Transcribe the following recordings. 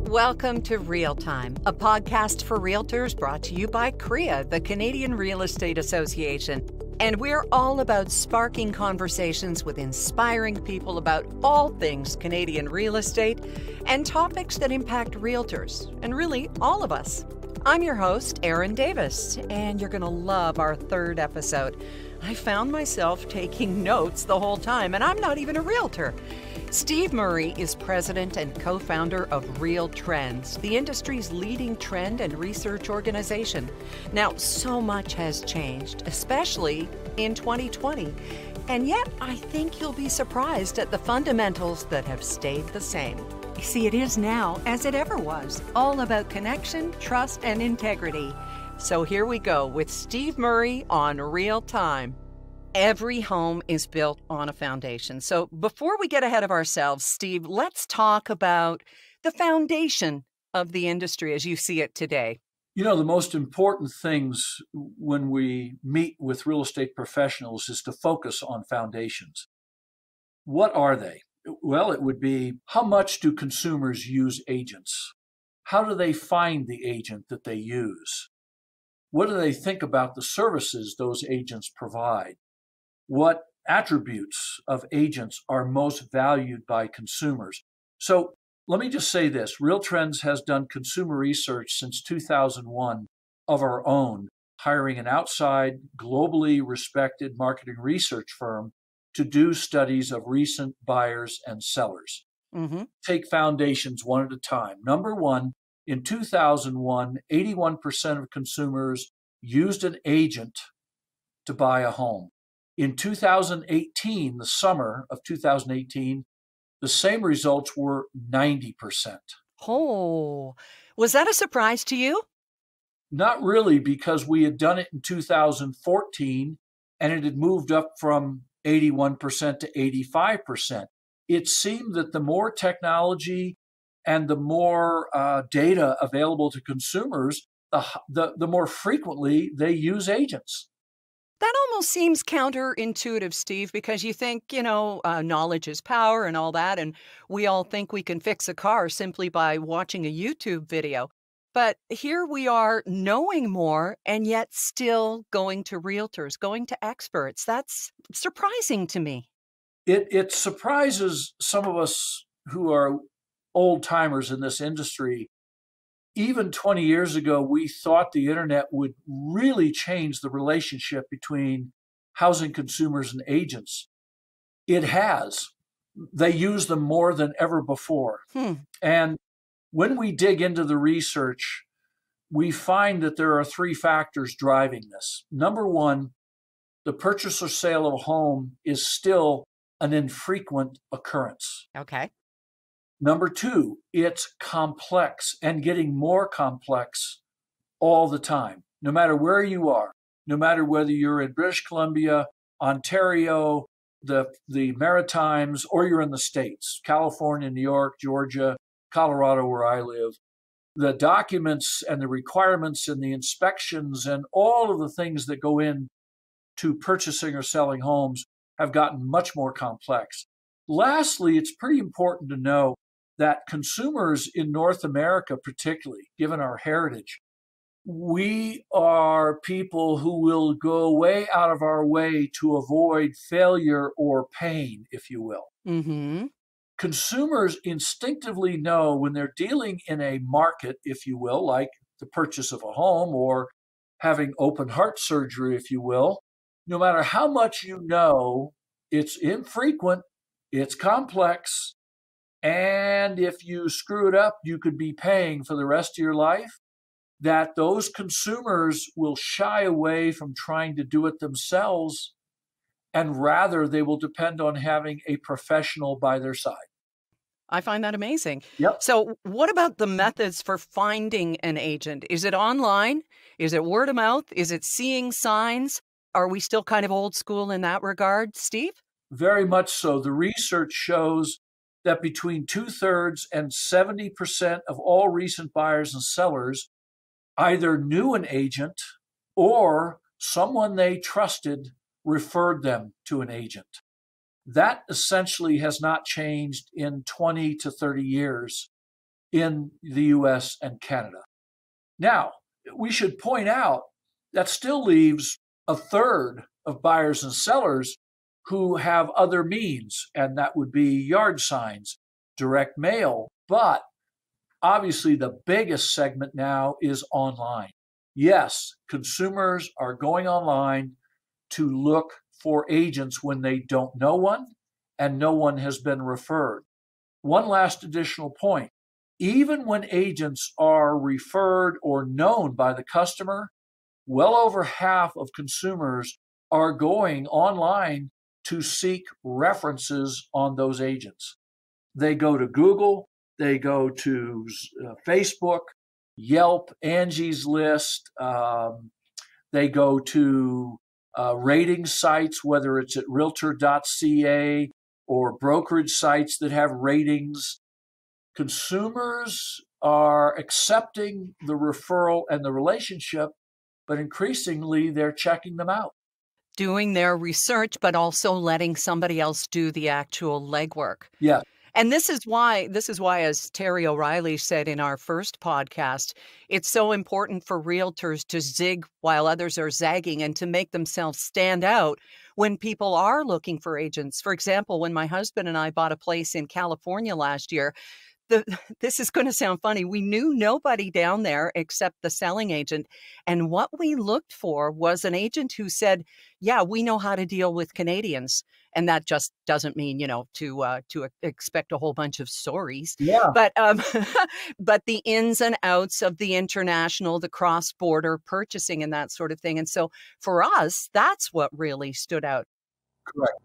Welcome to Real Time, a podcast for realtors brought to you by CREA, the Canadian Real Estate Association. And we're all about sparking conversations with inspiring people about all things Canadian real estate and topics that impact realtors and really all of us. I'm your host, Erin Davis, and you're going to love our third episode. I found myself taking notes the whole time, and I'm not even a realtor. Steve Murray is president and co-founder of Real Trends, the industry's leading trend and research organization. Now, so much has changed, especially in 2020. And yet, I think you'll be surprised at the fundamentals that have stayed the same. You see, it is now, as it ever was, all about connection, trust, and integrity. So here we go with Steve Murray on Real Time. Every home is built on a foundation. So before we get ahead of ourselves, Steve, let's talk about the foundation of the industry as you see it today. You know, the most important things when we meet with real estate professionals is to focus on foundations. What are they? Well, it would be, how much do consumers use agents? How do they find the agent that they use? What do they think about the services those agents provide? What attributes of agents are most valued by consumers? So let me just say this. Real Trends has done consumer research since 2001 of our own, hiring an outside, globally respected marketing research firm to do studies of recent buyers and sellers. Take foundations one at a time. Number one, in 2001, 81% of consumers used an agent to buy a home. In 2018, the summer of 2018, the same results were 90%. Oh, was that a surprise to you? Not really, because we had done it in 2014 and it had moved up from 81% to 85%. It seemed that the more technology and the more data available to consumers, the more frequently they use agents. That almost seems counterintuitive, Steve, because you think, knowledge is power and all that, and we all think we can fix a car simply by watching a YouTube video. But here we are knowing more and yet still going to realtors, going to experts. That's surprising to me. It surprises some of us who are old timers in this industry. Even 20 years ago, we thought the internet would really change the relationship between housing consumers and agents. It has. They use them more than ever before. And when we dig into the research, we find that there are three factors driving this. Number one, the purchase or sale of a home is still an infrequent occurrence. Okay. Number two, it's complex and getting more complex all the time, no matter where you are, no matter whether you're in British Columbia, Ontario, the Maritimes, or you're in the States, California, New York, Georgia, Colorado, where I live. The documents and the requirements and the inspections and all of the things that go in to purchasing or selling homes have gotten much more complex. Lastly, it's pretty important to know that consumers in North America, particularly, given our heritage, we are people who will go way out of our way to avoid failure or pain, if you will. Consumers instinctively know when they're dealing in a market, if you will, like the purchase of a home or having open heart surgery, if you will, no matter how much you know, it's infrequent, it's complex, and if you screw it up, you could be paying for the rest of your life, that those consumers will shy away from trying to do it themselves, and rather they will depend on having a professional by their side. I find that amazing. Yep. So what about the methods for finding an agent? Is it online? Is it word of mouth? Is it seeing signs? Are we still kind of old school in that regard, Steve? Very much so. The research shows that between 2/3 and 70% of all recent buyers and sellers either knew an agent or someone they trusted referred them to an agent. That essentially has not changed in 20 to 30 years. in the US and Canada. Now, we should point out that still leaves a third of buyers and sellers who have other means, and that would be yard signs, direct mail. But obviously, the biggest segment now is online. Yes, consumers are going online to look for agents when they don't know one and no one has been referred. One last additional point. Even when agents are referred or known by the customer, well over half of consumers are going online to seek references on those agents. They go to Google, they go to Facebook, Yelp, Angie's List, they go to rating sites, whether it's at realtor.ca or brokerage sites that have ratings. Consumers are accepting the referral and the relationship, but increasingly they're checking them out. Doing their research, but also letting somebody else do the actual legwork. Yeah. And this is why, as Terry O'Reilly said in our first podcast, it's so important for realtors to zig while others are zagging and to make themselves stand out when people are looking for agents. For example, when my husband and I bought a place in California last year, this is going to sound funny. We knew nobody down there except the selling agent. And what we looked for was an agent who said, yeah, we know how to deal with Canadians. And that just doesn't mean, to expect a whole bunch of stories. Yeah. But but the ins and outs of the international, the cross-border purchasing and that sort of thing. And so for us, that's what really stood out. Correct.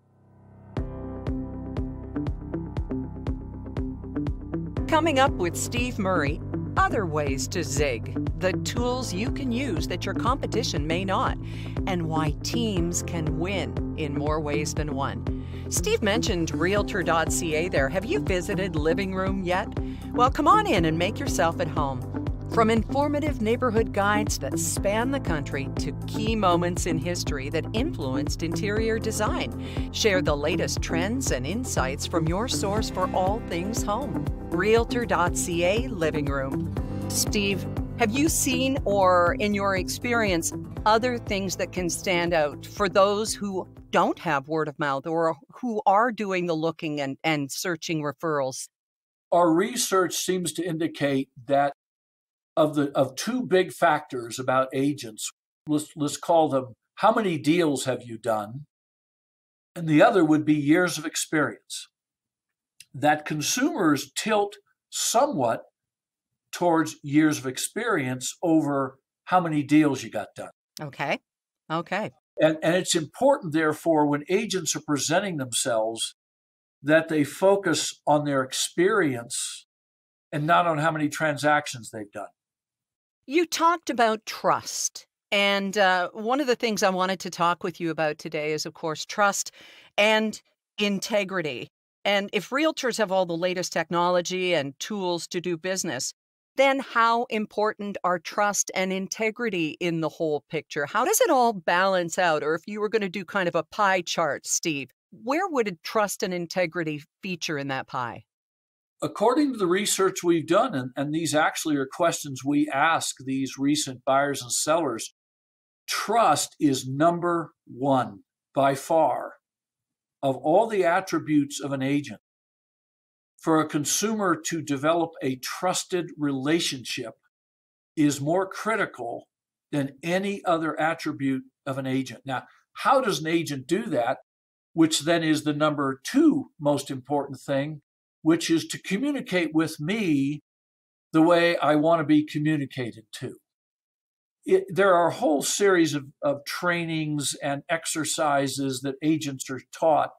Coming up with Steve Murray, other ways to zig, the tools you can use that your competition may not, and why teams can win in more ways than one. Steve mentioned realtor.ca there. Have you visited Living Room yet? Well, come on in and make yourself at home. From informative neighborhood guides that span the country to key moments in history that influenced interior design, share the latest trends and insights from your source for all things home. Realtor.ca Living Room. Steve, have you seen or, in your experience, other things that can stand out for those who don't have word of mouth or who are doing the looking and searching referrals? Our research seems to indicate that of two big factors about agents, let's call them, how many deals have you done? And the other would be years of experience. That consumers tilt somewhat towards years of experience over how many deals you got done. Okay. And it's important, therefore, when agents are presenting themselves, that they focus on their experience and not on how many transactions they've done. You talked about trust. And one of the things I wanted to talk with you about today is, of course, trust and integrity. And if realtors have all the latest technology and tools to do business, then how important are trust and integrity in the whole picture? How does it all balance out? Or if you were going to do kind of a pie chart, Steve, where would trust and integrity feature in that pie? According to the research we've done, and these actually are questions we ask these recent buyers and sellers, trust is number one by far of all the attributes of an agent. For a consumer to develop a trusted relationship is more critical than any other attribute of an agent. Now, how does an agent do that? Which then is the number two most important thing, which is to communicate with me the way I want to be communicated to. There are a whole series of trainings and exercises that agents are taught.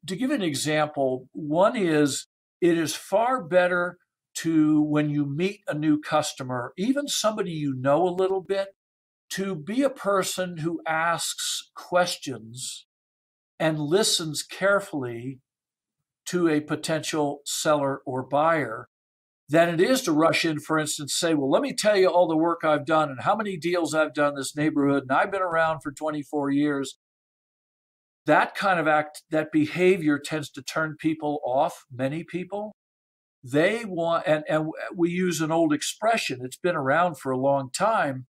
To give an example, one is it is far better to, when you meet a new customer, even somebody you know a little bit, to be a person who asks questions and listens carefully to a potential seller or buyer than it is to rush in, for instance, say, well, let me tell you all the work I've done and how many deals I've done in this neighborhood, and I've been around for 24 years. That kind of that behavior tends to turn people off, many people. They want, and we use an old expression, it's been around for a long time,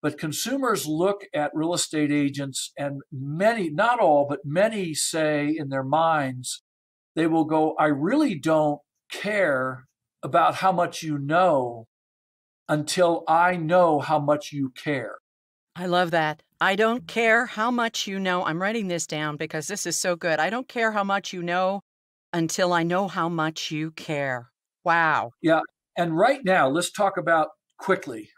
but consumers look at real estate agents, and many, not all, but many say in their minds, they will go, I really don't care about how much you know until I know how much you care. I love that. I don't care how much you know. I'm writing this down because this is so good. I don't care how much you know until I know how much you care. Wow. Yeah. And right now, let's talk about quickly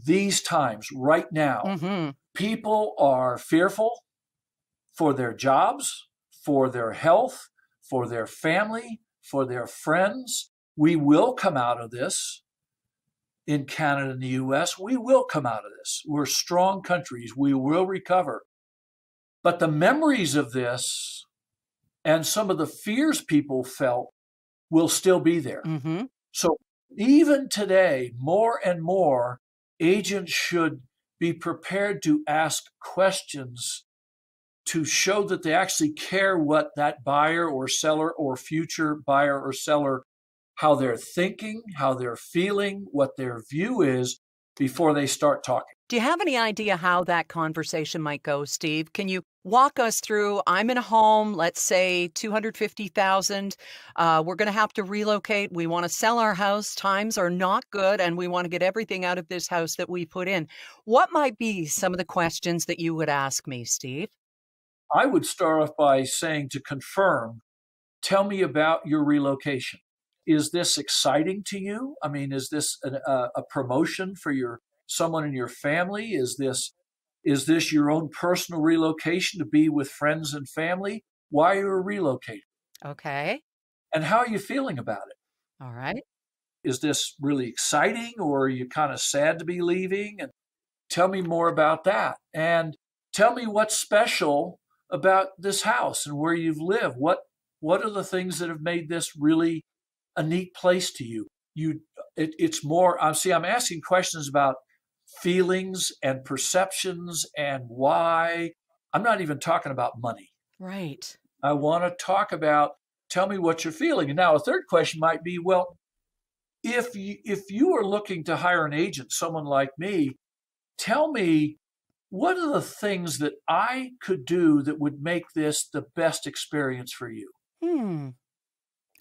these times right now. Mm-hmm. People are fearful for their jobs, for their health, for their family, for their friends. We will come out of this in Canada and the US. We will come out of this. We're strong countries. We will recover. But the memories of this and some of the fears people felt will still be there. Mm-hmm. So even today, more and more agents should be prepared to ask questions to show that they actually care what that buyer or seller or future buyer or seller, how they're thinking, how they're feeling, what their view is before they start talking. Do you have any idea how that conversation might go, Steve? Can you walk us through? I'm in a home, let's say 250,000. We're going to have to relocate. We want to sell our house. Times are not good, and we want to get everything out of this house that we put in. What might be some of the questions that you would ask me, Steve? I would start off by saying, to confirm, tell me about your relocation. Is this exciting to you? I mean, is this a promotion for someone in your family? Is this your own personal relocation to be with friends and family? Why are you relocating? Okay. And how are you feeling about it? All right. Is this really exciting, or are you kind of sad to be leaving? And tell me more about that. And tell me what's special about this house and where you've lived. What are the things that have made this really a neat place to you? It's more. I'm asking questions about feelings and perceptions and why. I'm not even talking about money. Right. I want to talk about, tell me what you're feeling. And now a third question might be, well, if you are looking to hire an agent, someone like me, tell me, what are the things that I could do that would make this the best experience for you?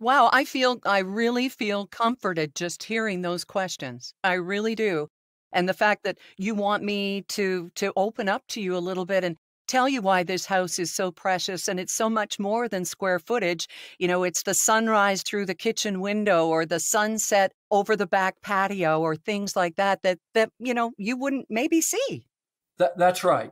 Wow, I really feel comforted just hearing those questions. I really do. And the fact that you want me to open up to you a little bit and tell you why this house is so precious, and it's so much more than square footage. You know, it's the sunrise through the kitchen window or the sunset over the back patio or things like that you wouldn't maybe see. That's right.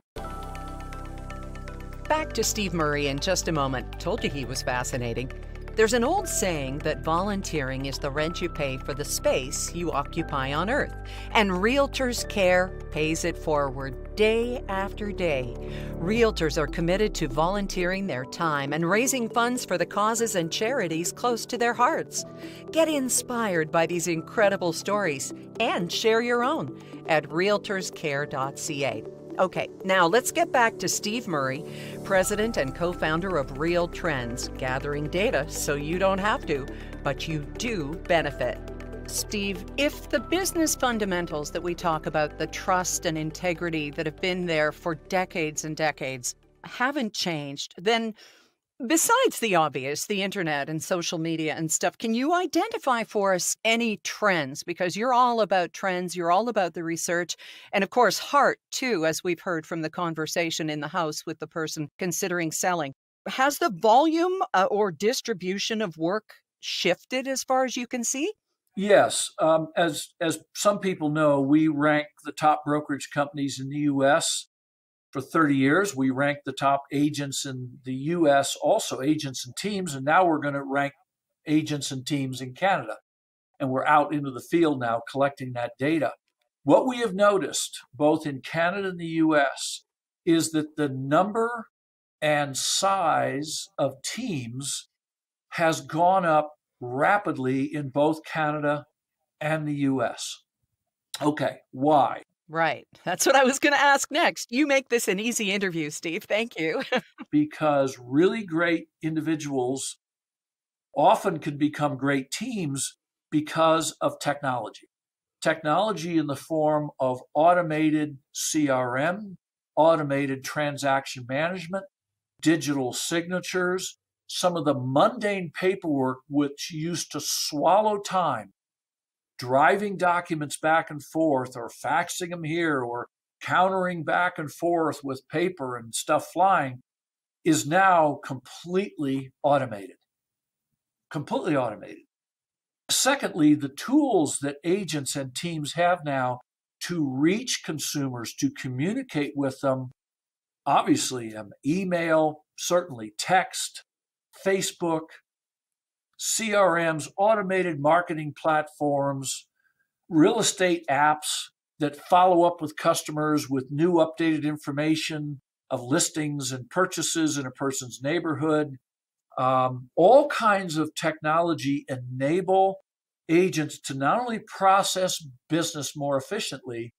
Back to Steve Murray in just a moment. Told you he was fascinating. There's an old saying that volunteering is the rent you pay for the space you occupy on Earth, and Realtors Care pays it forward day after day. Realtors are committed to volunteering their time and raising funds for the causes and charities close to their hearts. Get inspired by these incredible stories and share your own at realtorscare.ca. Okay, now let's get back to Steve Murray, president and co-founder of Real Trends, gathering data so you don't have to, but you do benefit. Steve, if the business fundamentals that we talk about, the trust and integrity that have been there for decades and decades, haven't changed, then besides the obvious, the internet and social media and stuff, can you identify for us any trends? Because you're all about trends, you're all about the research, and of course, heart too, as we've heard from the conversation in the house with the person considering selling. Has the volume or distribution of work shifted as far as you can see? Yes. As some people know, we rank the top brokerage companies in the U.S. For 30 years. We ranked the top agents in the US, also agents and teams, and now we're going to rank agents and teams in Canada. And we're out into the field now collecting that data. What we have noticed, both in Canada and the US, is that the number and size of teams has gone up rapidly in both Canada and the US. Okay, why? Right. That's what I was going to ask next. You make this an easy interview, Steve. Thank you. Because really great individuals often can become great teams, because of technology. Technology in the form of automated CRM, automated transaction management, digital signatures, some of the mundane paperwork which used to swallow time, driving documents back and forth or faxing them here or countering back and forth with paper and stuff flying, is now completely automated. Completely automated. Secondly, the tools that agents and teams have now to reach consumers, to communicate with them, obviously email, certainly text, Facebook, CRMs, automated marketing platforms, real estate apps that follow up with customers with new updated information of listings and purchases in a person's neighborhood. All kinds of technology enable agents to not only process business more efficiently,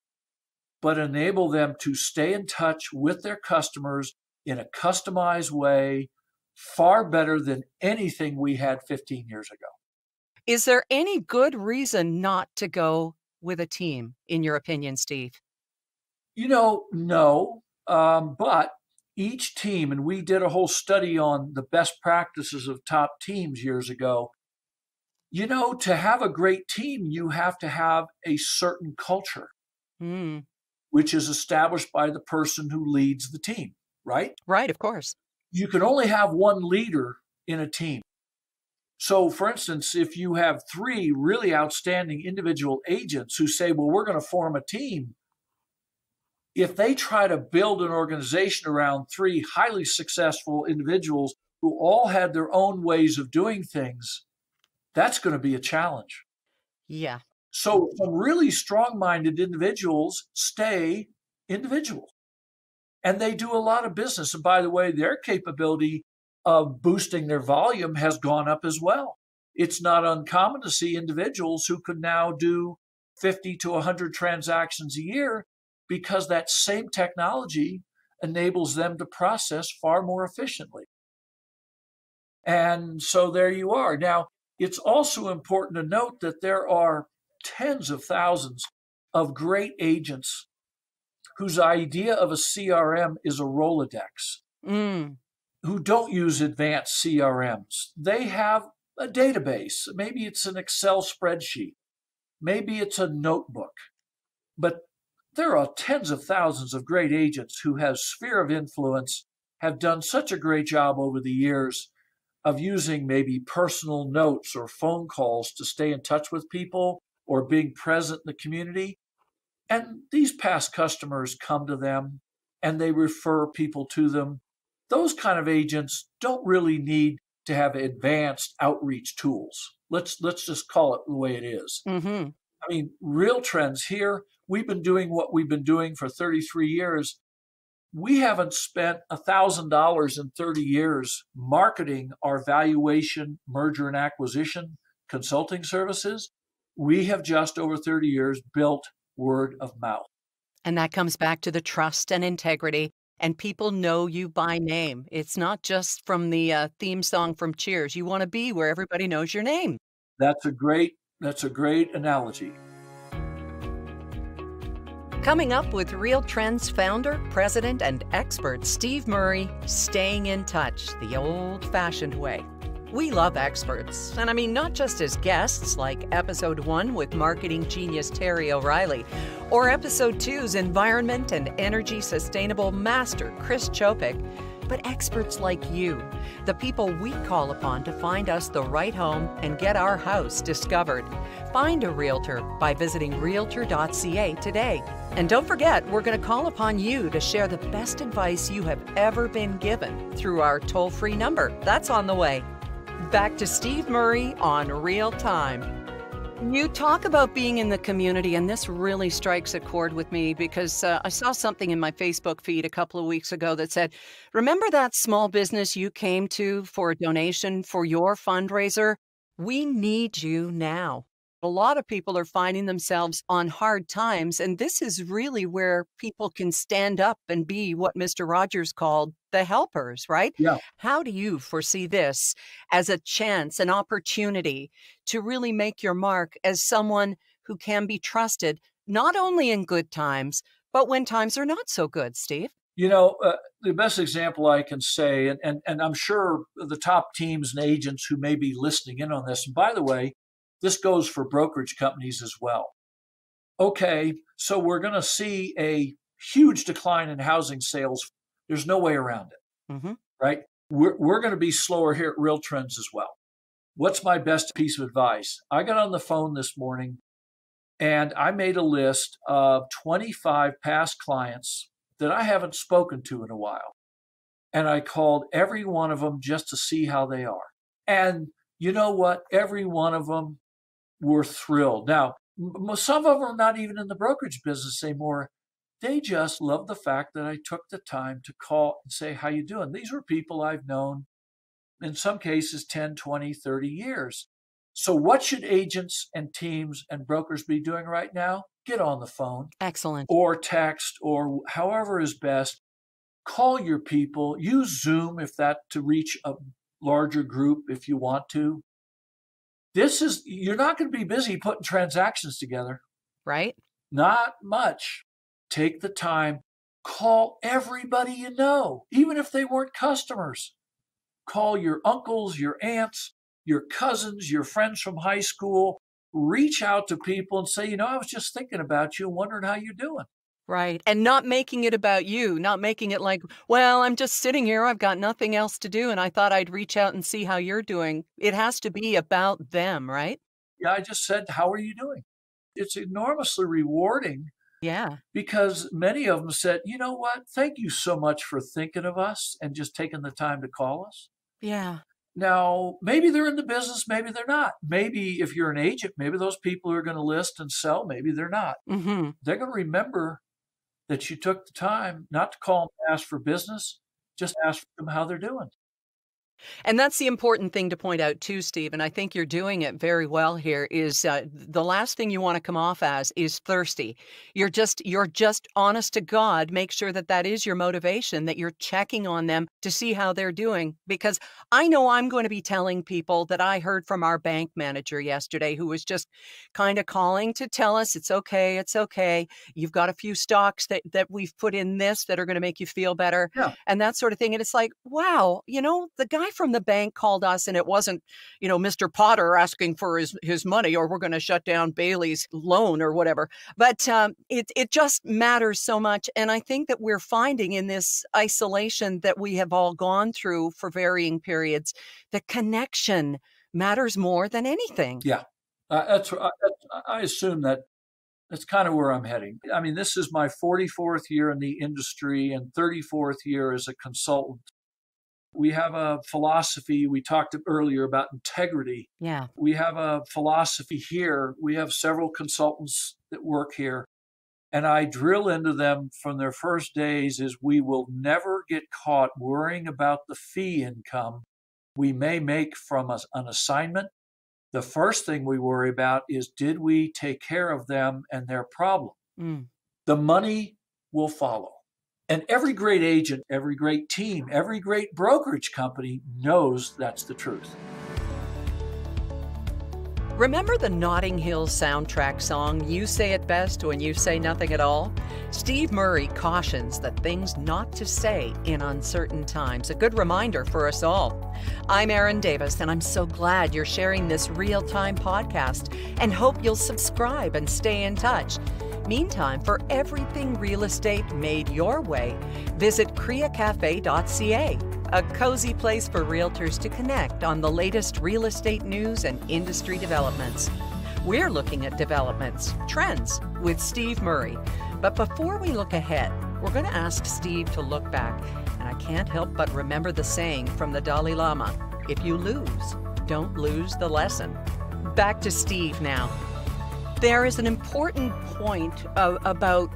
but enable them to stay in touch with their customers in a customized way, far better than anything we had 15 years ago. Is there any good reason not to go with a team, in your opinion, Steve? No, but each team, and we did a whole study on the best practices of top teams years ago. To have a great team, you have to have a certain culture, which is established by the person who leads the team, right? Right, of course. You can only have one leader in a team. So, for instance, if you have three really outstanding individual agents who say, well, we're going to form a team, if they try to build an organization around three highly successful individuals who all had their own ways of doing things, that's going to be a challenge. Yeah. So some really strong-minded individuals stay individuals. And they do a lot of business. And by the way, their capability of boosting their volume has gone up as well. It's not uncommon to see individuals who could now do 50 to 100 transactions a year because that same technology enables them to process far more efficiently. And so there you are. Now, it's also important to note that there are tens of thousands of great agents whose idea of a CRM is a Rolodex, who don't use advanced CRMs. They have a database. Maybe it's an Excel spreadsheet. Maybe it's a notebook. But there are tens of thousands of great agents who have sphere of influence, have done such a great job over the years of using maybe personal notes or phone calls to stay in touch with people or being present in the community. And these past customers come to them and they refer people to them. Those kind of agents don't really need to have advanced outreach tools. Let's just call it the way it is. I mean, real trends here. We've been doing what we've been doing for 33 years. We haven't spent $1,000 in 30 years marketing our valuation, merger and acquisition consulting services. We have just over 30 years built word of mouth. And that comes back to the trust and integrity, and people know you by name. It's not just from the theme song from Cheers. You want to be where everybody knows your name. That's a great analogy. Coming up with Real Trends founder, president, and expert Steve Murray, staying in touch the old-fashioned way. We love experts, and I mean not just as guests like Episode 1 with marketing genius Terry O'Reilly, or Episode 2's environment and energy sustainable master Chris Chopik, but experts like you, the people we call upon to find us the right home and get our house discovered. Find a realtor by visiting realtor.ca today. And don't forget, we're going to call upon you to share the best advice you have ever been given through our toll-free number. That's on the way. Back to Steve Murray on Real Time. You talk about being in the community, and this really strikes a chord with me because I saw something in my Facebook feed a couple of weeks ago that said, remember that small business you came to for a donation for your fundraiser? We need you now. A lot of people are finding themselves on hard times, and this is really where people can stand up and be what Mr. Rogers called the helpers, right? Yeah. How do you foresee this as a chance, an opportunity to really make your mark as someone who can be trusted, not only in good times, but when times are not so good, Steve? The best example I can say, and I'm sure the top teams and agents who may be listening in on this, and by the way, this goes for brokerage companies as well. Okay, so we're going to see a huge decline in housing sales. There's no way around it, right? We're going to be slower here at Real Trends as well. What's my best piece of advice? I got on the phone this morning and I made a list of 25 past clients that I haven't spoken to in a while. And I called every one of them just to see how they are. And you know what? Every one of them were thrilled. Now, some of them are not even in the brokerage business anymore. They just love the fact that I took the time to call and say, how you doing? These were people I've known, in some cases, 10, 20, 30 years. So what should agents and teams and brokers be doing right now? Get on the phone. Excellent. Or text, or however is best. Call your people. Use Zoom if that to reach a larger group if you want to. You're not going to be busy putting transactions together. Right. Not much. Take the time. Call everybody you know, even if they weren't customers. Call your uncles, your aunts, your cousins, your friends from high school. Reach out to people and say, I was just thinking about you and wondering how you're doing. Right. And not making it about you, not making it like, well, I'm just sitting here. I've got nothing else to do. And I thought I'd reach out and see how you're doing. It has to be about them, right? Yeah, I just said, how are you doing? It's enormously rewarding. Yeah. Because many of them said, you know what? Thank you so much for thinking of us and just taking the time to call us. Yeah. Now, maybe they're in the business, maybe they're not. Maybe if you're an agent, maybe those people are going to list and sell, maybe they're not. They're going to remember that you took the time not to call them and ask for business, just ask them how they're doing. And that's the important thing to point out too, Steve, and I think you're doing it very well here, is the last thing you want to come off as is thirsty. You're just honest to God. Make sure that that is your motivation, that you're checking on them to see how they're doing. Because I know I'm going to be telling people that I heard from our bank manager yesterday, who was just kind of calling to tell us it's okay. You've got a few stocks that we've put in this that are going to make you feel better, and that sort of thing. And it's like, wow, the guy from the bank called us, and it wasn't, Mr. Potter asking for his money, or we're going to shut down Bailey's loan or whatever. But it just matters so much. And I think that we're finding in this isolation that we have all gone through for varying periods, the connection matters more than anything. Yeah, I assume that's kind of where I'm heading. I mean, this is my 44th year in the industry and 34th year as a consultant. We have a philosophy. We talked earlier about integrity. Yeah. We have a philosophy here. We have several consultants that work here. And I drill into them from their first days is we will never get caught worrying about the fee income we may make from an assignment. The first thing we worry about is, did we take care of them and their problem? The money will follow. And every great agent, every great team, every great brokerage company knows that's the truth. Remember the Notting Hill soundtrack song, You Say It Best When You Say Nothing at All? Steve Murray cautions the things not to say in uncertain times. A good reminder for us all. I'm Erin Davis, and I'm so glad you're sharing this real-time podcast, and hope you'll subscribe and stay in touch. Meantime, for everything real estate made your way, visit creacafe.ca, a cozy place for realtors to connect on the latest real estate news and industry developments. We're looking at developments, trends with Steve Murray. But before we look ahead, we're going to ask Steve to look back. And I can't help but remember the saying from the Dalai Lama, if you lose, don't lose the lesson. Back to Steve now. There is an important point about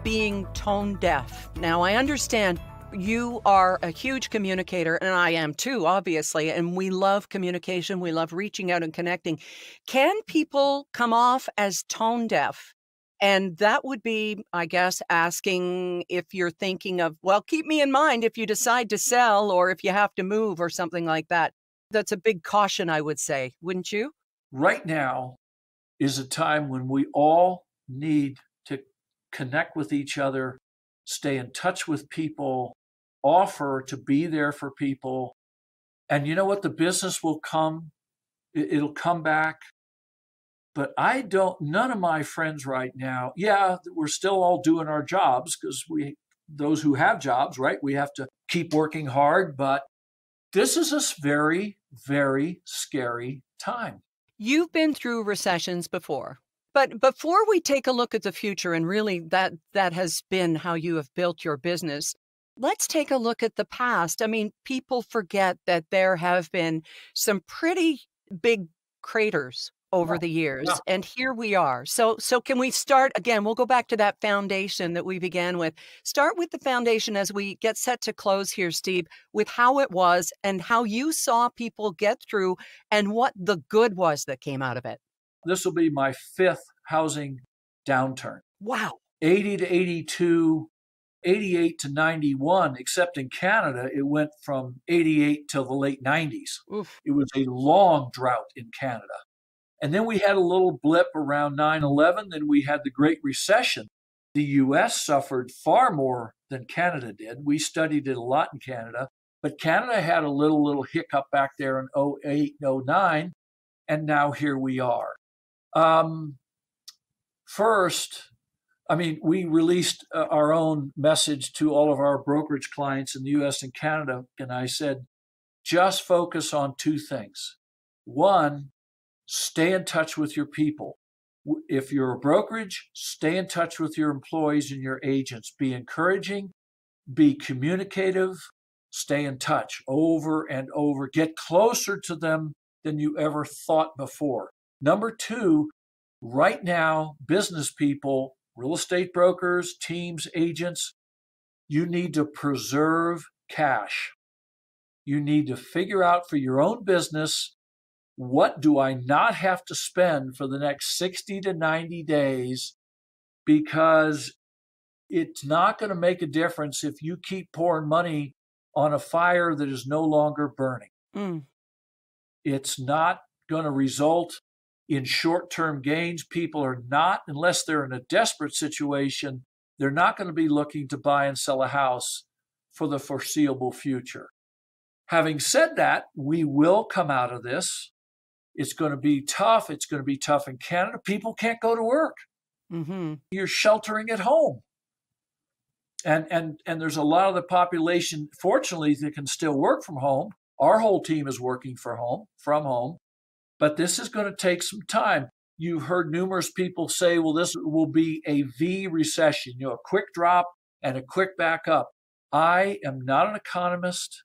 being tone deaf. Now, I understand You are a huge communicator, and I am too, obviously, and we love communication. We love reaching out and connecting. Can people come off as tone deaf? And that would be, I guess, asking if you're thinking of, well, keep me in mind if you decide to sell or if you have to move or something like that. That's a big caution, I would say, wouldn't you? Right now is a time when we all need to connect with each other, stay in touch with people, offer to be there for people. And you know what? The business will come. It'll come back. But none of my friends right now, yeah, we're still all doing our jobs because those who have jobs, right? We have to keep working hard. But this is a very, very scary time. You've been through recessions before. But before we take a look at the future, and really that has been how you have built your business, let's take a look at the past. I mean, people forget that there have been some pretty big craters over the years, and here we are. So can we start again? We'll go back to that foundation that we began with. Start with the foundation as we get set to close here, Steve, with how it was and how you saw people get through and what the good was that came out of it. This will be my 5th housing downturn. Wow. 80 to 82, 88 to 91, except in Canada, it went from 88 till the late 90s. Oof. It was a long drought in Canada. And then we had a little blip around 9/11. Then we had the Great Recession. The U.S. suffered far more than Canada did. We studied it a lot in Canada. But Canada had a little hiccup back there in 08, 09. And now here we are. First, we released our own message to all of our brokerage clients in the U.S. and Canada. And I said, just focus on 2 things. One, stay in touch with your people. If you're a brokerage, stay in touch with your employees and your agents. Be encouraging, be communicative, stay in touch over and over. Get closer to them than you ever thought before. Number 2, right now, business people, real estate brokers, teams, agents, you need to preserve cash. You need to figure out for your own business, what do I not have to spend for the next 60 to 90 days? Because it's not going to make a difference if you keep pouring money on a fire that is no longer burning. It's not going to result in short-term gains. People are not, unless they're in a desperate situation, they're not going to be looking to buy and sell a house for the foreseeable future. Having said that, we will come out of this. It's going to be tough. It's going to be tough in Canada. People can't go to work. Mm-hmm. You're sheltering at home. And there's a lot of the population, fortunately, that can still work from home. Our whole team is working from home. But this is going to take some time. You've heard numerous people say, well, this will be a V recession, a quick drop and a quick back up. I am not an economist,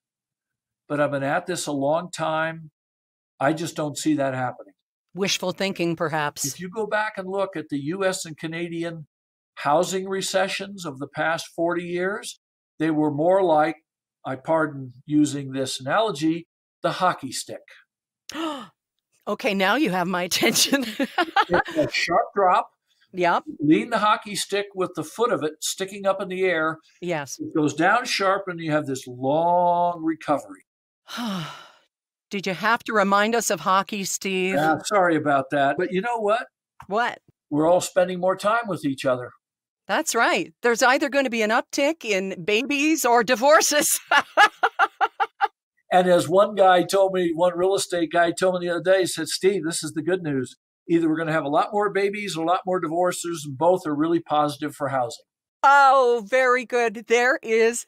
but I've been at this a long time. I just don't see that happening. Wishful thinking, perhaps. If you go back and look at the U.S. and Canadian housing recessions of the past 40 years, they were more like, I pardon using this analogy, the hockey stick. Okay, now you have my attention. It's a sharp drop. Yep. Lean the hockey stick with the foot of it sticking up in the air. Yes. It goes down sharp and you have this long recovery. Did you have to remind us of hockey, Steve? Yeah, sorry about that. But you know what? What? We're all spending more time with each other. That's right. There's either going to be an uptick in babies or divorces. And as one real estate guy told me the other day, he said, Steve, this is the good news. Either we're going to have a lot more babies or a lot more divorces, and both are really positive for housing. Oh, very good. There is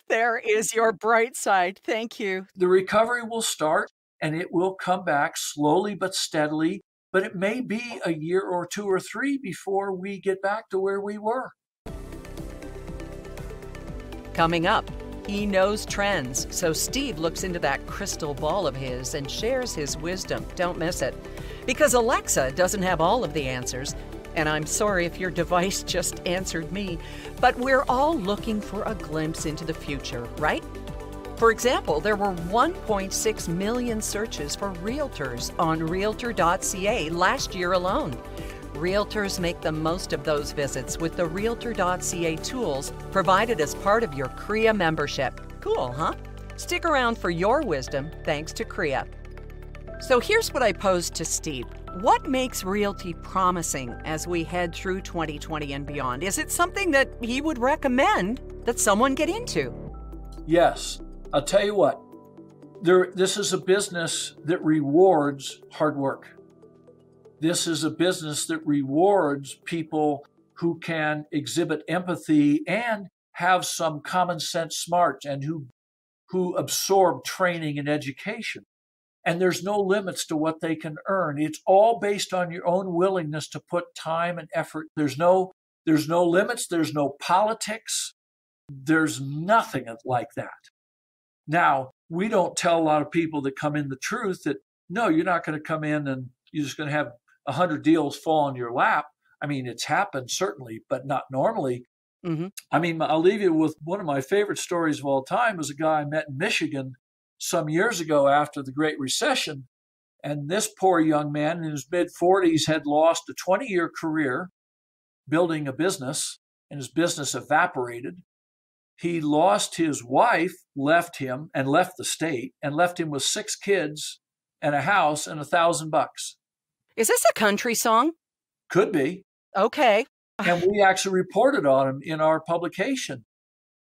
your bright side. Thank you. The recovery will start and it will come back slowly but steadily, but it may be a year or 2 or 3 before we get back to where we were. Coming up, he knows trends, so Steve looks into that crystal ball of his and shares his wisdom. Don't miss it. Because Alexa doesn't have all of the answers, And I'm sorry if your device just answered me, but we're all looking for a glimpse into the future, right? For example, there were 1.6 million searches for realtors on Realtor.ca last year alone. Realtors make the most of those visits with the Realtor.ca tools provided as part of your CREA membership. Cool, huh? Stick around for your wisdom thanks to CREA. So here's what I posed to Steve. What makes realty promising as we head through 2020 and beyond? Is it something that he would recommend that someone get into? Yes. I'll tell you what, this is a business that rewards hard work. This is a business that rewards people who can exhibit empathy and have some common sense smarts and who absorb training and education. And there's no limits to what they can earn. It's all based on your own willingness to put time and effort. There's no limits. There's no politics. There's nothing like that. Now, we don't tell a lot of people that come in the truth that, no, you're not going to come in and you're just going to have 100 deals fall on your lap. I mean, it's happened, certainly, but not normally. Mm-hmm. I mean, I'll leave you with one of my favorite stories of all time was a guy I met in Michigan some years ago after the Great Recession. And this poor young man in his mid-40s had lost a 20-year career building a business, and his business evaporated. He lost his wife, left him, and left the state, and left him with 6 kids and a house and $1,000. Is this a country song? Could be. Okay. And we actually reported on him in our publication.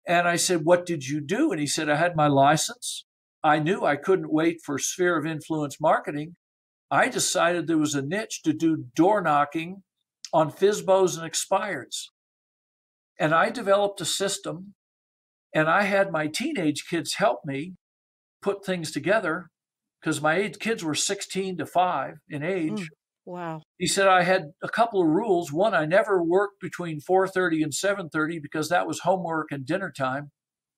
And I said, what did you do? And he said, I had my license. I knew I couldn't wait for sphere of influence marketing. I decided there was a niche to do door knocking on FSBOs and expireds. And I developed a system. And I had my teenage kids help me put things together because my kids were 16 to 5 in age. Wow. He said I had a couple of rules. One, I never worked between 4:30 and 7:30 because that was homework and dinner time.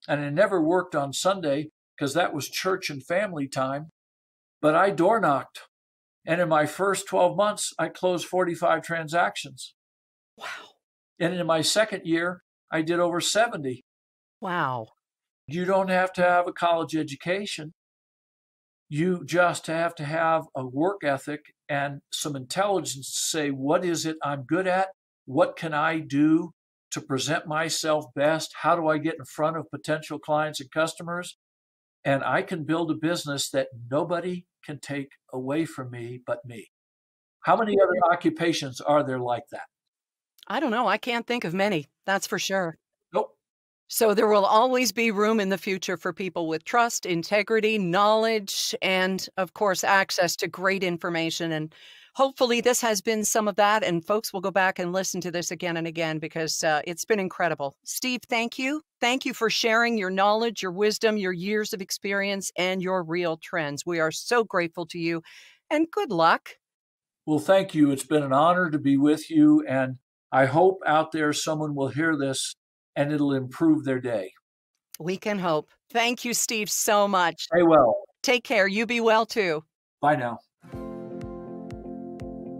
And I never worked on Sunday because that was church and family time. But I door knocked. And in my first 12 months, I closed 45 transactions. Wow. And in my second year, I did over 70. Wow. You don't have to have a college education. You just have to have a work ethic and some intelligence to say, what is it I'm good at? What can I do to present myself best? How do I get in front of potential clients and customers? And I can build a business that nobody can take away from me but me. How many other occupations are there like that? I don't know. I can't think of many. That's for sure. Nope. So there will always be room in the future for people with trust, integrity, knowledge, and of course, access to great information. And hopefully this has been some of that. And folks will go back and listen to this again and again because it's been incredible. Steve, thank you. Thank you for sharing your knowledge, your wisdom, your years of experience, and your real trends. We are so grateful to you and good luck. Well, thank you. It's been an honor to be with you. And I hope out there someone will hear this and it'll improve their day. We can hope. Thank you, Steve, so much. Stay well. Take care. You be well, too. Bye now.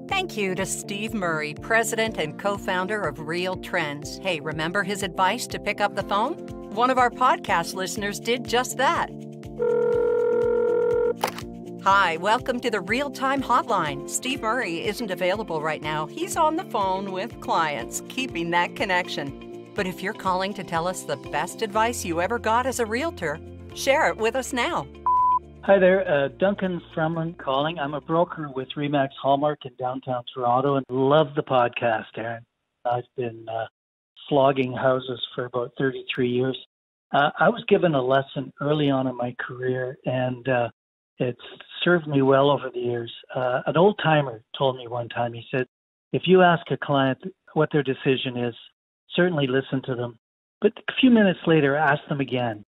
Thank you to Steve Murray, president and co-founder of Real Trends. Hey, remember his advice to pick up the phone? One of our podcast listeners did just that. Hi, welcome to the Real-Time Hotline. Steve Murray isn't available right now. He's on the phone with clients, keeping that connection. But if you're calling to tell us the best advice you ever got as a realtor, share it with us now. Hi there, Duncan Fremlin calling. I'm a broker with RE/MAX Hallmark in downtown Toronto and love the podcast, Aaron. I've been slogging houses for about 33 years. I was given a lesson early on in my career, and it's served me well over the years. An old-timer told me one time, he said, if you ask a client what their decision is, certainly listen to them, but a few minutes later, ask them again.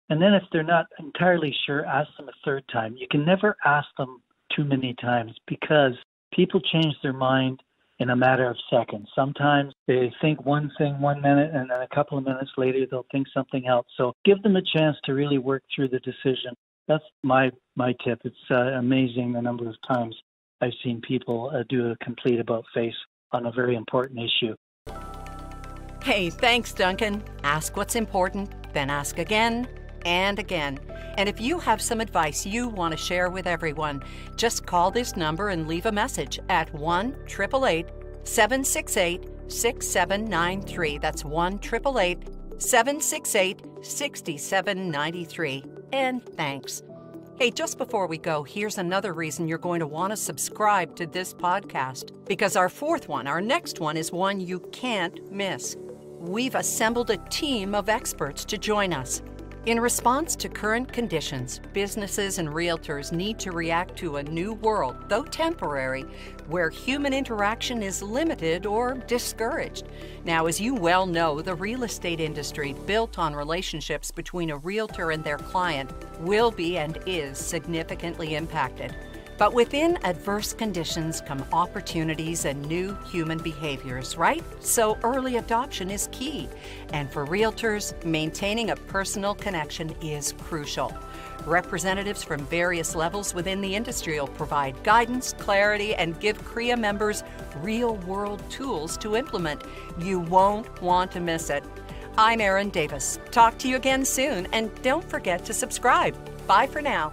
And then if they're not entirely sure, ask them a third time. You can never ask them too many times because people change their mind in a matter of seconds. Sometimes they think one thing 1 minute and then a couple of minutes later they'll think something else. So give them a chance to really work through the decision. That's my tip. It's amazing the number of times I've seen people do a complete about face on a very important issue. Hey, thanks, Duncan. Ask what's important, then ask again and again. And if you have some advice you want to share with everyone, just call this number and leave a message at 1-888-768-6793. That's 1-888-768-6793. And thanks. Hey, just before we go, here's another reason you're going to want to subscribe to this podcast. Because our next one is one you can't miss. We've assembled a team of experts to join us. In response to current conditions, businesses and realtors need to react to a new world, though temporary, where human interaction is limited or discouraged. Now, as you well know, the real estate industry, built on relationships between a realtor and their client, will be and is significantly impacted. But within adverse conditions come opportunities and new human behaviors, right? So early adoption is key. And for realtors, maintaining a personal connection is crucial. Representatives from various levels within the industry will provide guidance, clarity, and give CREA members real-world tools to implement. You won't want to miss it. I'm Erin Davis. Talk to you again soon, and don't forget to subscribe. Bye for now.